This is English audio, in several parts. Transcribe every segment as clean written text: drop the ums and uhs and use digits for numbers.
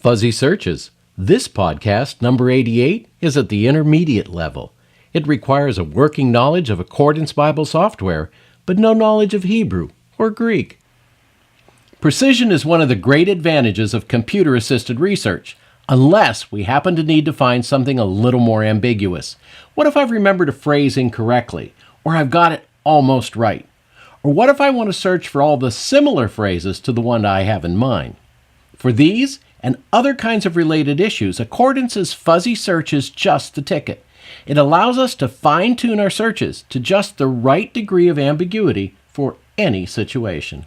Fuzzy Searches. This podcast, number 88, is at the intermediate level. It requires a working knowledge of Accordance Bible software, but no knowledge of Hebrew or Greek. Precision is one of the great advantages of computer-assisted research, unless we happen to need to find something a little more ambiguous. What if I've remembered a phrase incorrectly, or I've got it almost right? Or what if I want to search for all the similar phrases to the one I have in mind? For these and other kinds of related issues, Accordance's Fuzzy Search is just the ticket. It allows us to fine-tune our searches to just the right degree of ambiguity for any situation.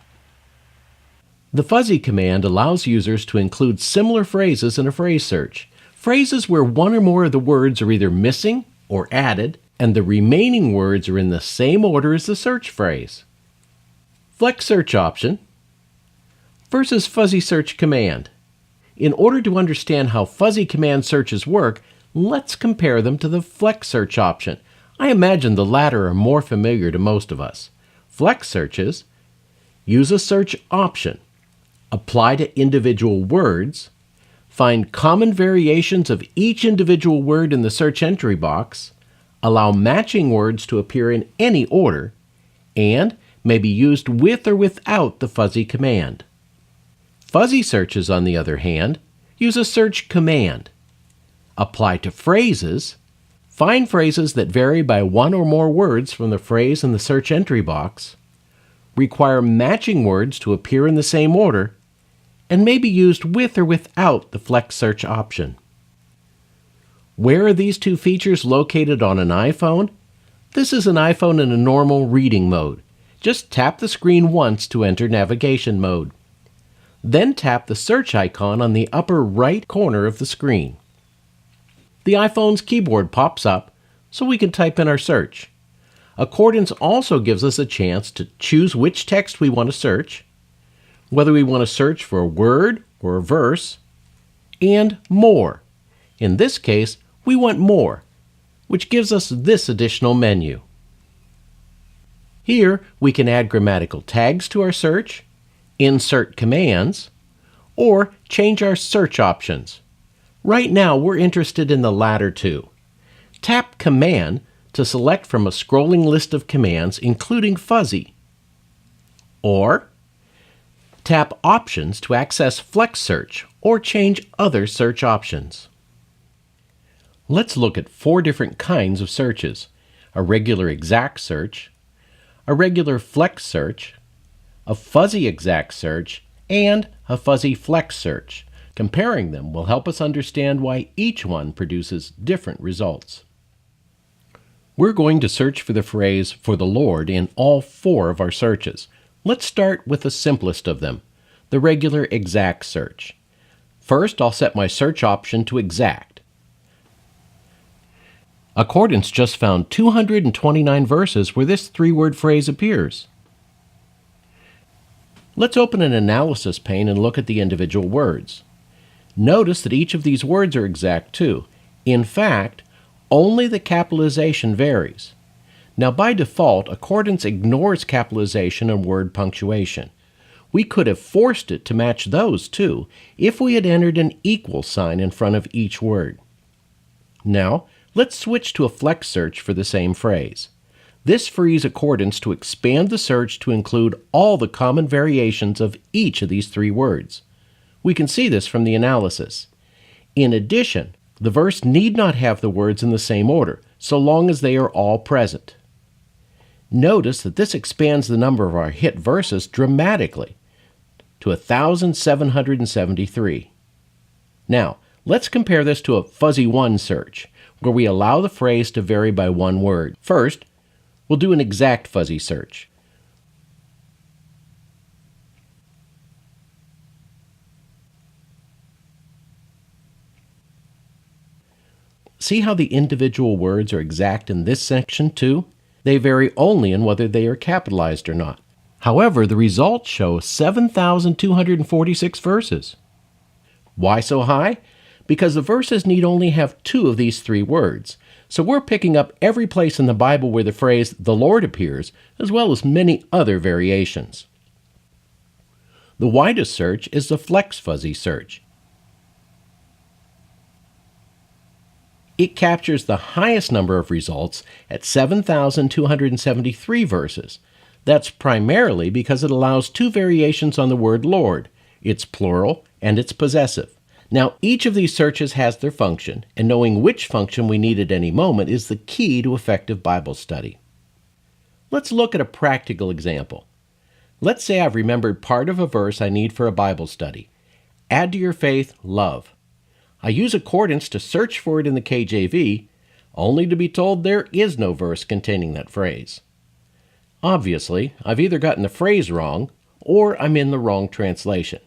The fuzzy command allows users to include similar phrases in a phrase search. Phrases where one or more of the words are either missing or added, and the remaining words are in the same order as the search phrase. Flex search option versus fuzzy search command. In order to understand how fuzzy command searches work, let's compare them to the flex search option. I imagine the latter are more familiar to most of us. Flex searches use a search option, apply to individual words, find common variations of each individual word in the search entry box, allow matching words to appear in any order, and may be used with or without the fuzzy command. Fuzzy searches, on the other hand, use a search command, apply to phrases, find phrases that vary by one or more words from the phrase in the search entry box, require matching words to appear in the same order, and may be used with or without the flex search option. Where are these two features located on an iPhone? This is an iPhone in a normal reading mode. Just tap the screen once to enter navigation mode. Then tap the search icon on the upper right corner of the screen. The iPhone's keyboard pops up, so we can type in our search. Accordance also gives us a chance to choose which text we want to search, whether we want to search for a word or a verse, and more. In this case, we want more, which gives us this additional menu. Here, we can add grammatical tags to our search, insert commands, or change our search options. Right now, we're interested in the latter two. Tap Command to select from a scrolling list of commands, including fuzzy. Or tap Options to access Flex Search or change other search options. Let's look at 4 different kinds of searches: a regular exact search, a regular flex search, a fuzzy exact search, and a fuzzy flex search. Comparing them will help us understand why each one produces different results. We're going to search for the phrase "for the Lord" in all 4 of our searches. Let's start with the simplest of them, the regular exact search. First, I'll set my search option to exact. Accordance just found 229 verses where this 3-word phrase appears. Let's open an analysis pane and look at the individual words. Notice that each of these words are exact too. In fact, only the capitalization varies. Now, by default, Accordance ignores capitalization and word punctuation. We could have forced it to match those too if we had entered an equal sign in front of each word. Now, let's switch to a flex search for the same phrase. This frees Accordance to expand the search to include all the common variations of each of these 3 words. We can see this from the analysis. In addition, the verse need not have the words in the same order, so long as they are all present. Notice that this expands the number of our hit verses dramatically to 1,773. Now, let's compare this to a fuzzy one search, where we allow the phrase to vary by one word. First, we'll do an exact fuzzy search. See how the individual words are exact in this section too? They vary only in whether they are capitalized or not. However, the results show 7,246 verses. Why so high? Because the verses need only have 2 of these 3 words, so we're picking up every place in the Bible where the phrase "the Lord" appears, as well as many other variations. The widest search is the flex fuzzy search. It captures the highest number of results at 7,273 verses. That's primarily because it allows two variations on the word Lord. It's plural and it's possessive. Now, each of these searches has their function, and knowing which function we need at any moment is the key to effective Bible study. Let's look at a practical example. Let's say I've remembered part of a verse I need for a Bible study. Add to your faith love. I use accordance to search for it in the KJV, only to be told there is no verse containing that phrase. Obviously, I've either gotten the phrase wrong, or I'm in the wrong translation.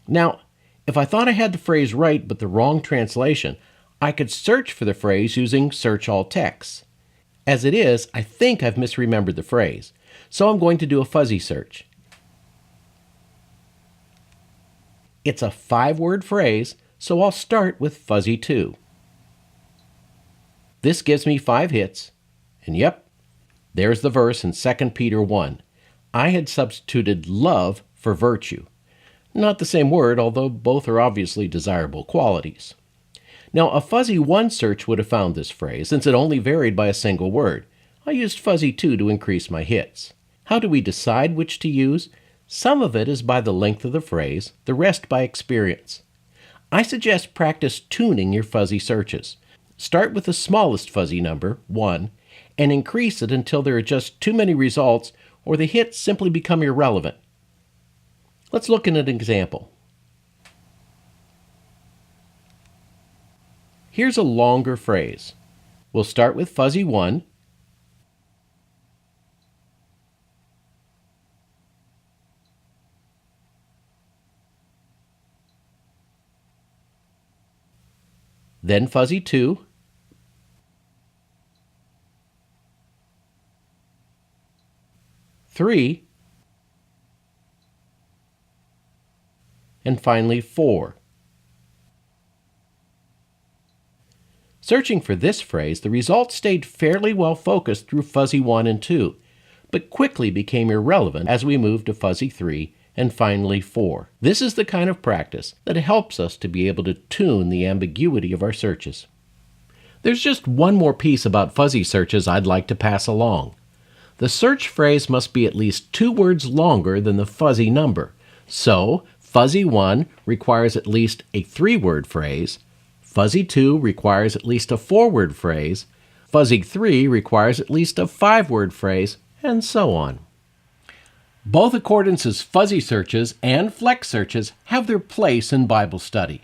Now, if I thought I had the phrase right but the wrong translation, I could search for the phrase using Search All Texts. As it is, I think I've misremembered the phrase, so I'm going to do a fuzzy search. It's a 5-word phrase, so I'll start with fuzzy 2. This gives me 5 hits, and yep, there's the verse in 2 Peter 1. I had substituted love for virtue. Not the same word, although both are obviously desirable qualities. Now, a fuzzy 1 search would have found this phrase, since it only varied by a single word. I used fuzzy 2 to increase my hits. How do we decide which to use? Some of it is by the length of the phrase, the rest by experience. I suggest practice tuning your fuzzy searches. Start with the smallest fuzzy number, 1, and increase it until there are just too many results or the hits simply become irrelevant. Let's look at an example. Here's a longer phrase. We'll start with fuzzy 1, then fuzzy 2, three, and finally 4. Searching for this phrase, the results stayed fairly well focused through fuzzy 1 and 2, but quickly became irrelevant as we moved to fuzzy 3 and finally 4. This is the kind of practice that helps us to be able to tune the ambiguity of our searches. There's just one more piece about fuzzy searches I'd like to pass along. The search phrase must be at least 2 words longer than the fuzzy number. So, fuzzy 1 requires at least a 3-word phrase, fuzzy 2 requires at least a 4-word phrase, fuzzy 3 requires at least a 5-word phrase, and so on. Both Accordance's fuzzy searches and flex searches have their place in Bible study.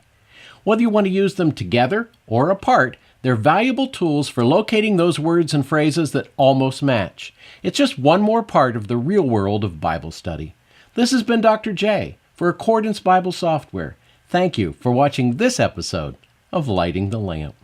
Whether you want to use them together or apart, they're valuable tools for locating those words and phrases that almost match. It's just one more part of the real world of Bible study. This has been Dr. J for Accordance Bible Software. Thank you for watching this episode of Lighting the Lamp.